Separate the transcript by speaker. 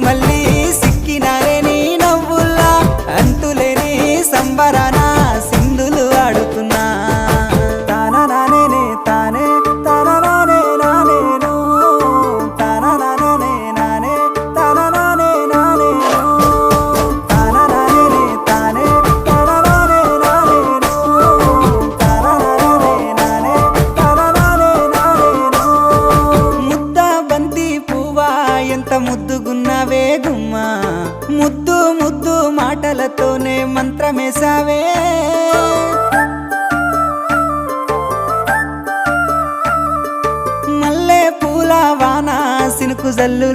Speaker 1: మళ్ళీ సిక్కినారే నీ నవ్వుల్లా అంతులేని సంబరాన సింధులు ఆడుతున్నా తాననానే తానే తాననానే నానేను తాననానే నానే తాననానే నానేను తాననానే తానే తాననానే నానేను తాననానే నానే తాననానే నానేను ముద్ద బంతి పువ్వా ఎంత ముద్దుగున్నావే గుమ్మా ముద్దు ముద్దు మాటలతోనే మంత్రమేసావే మల్లె పూల వాన సినుకు జల్లు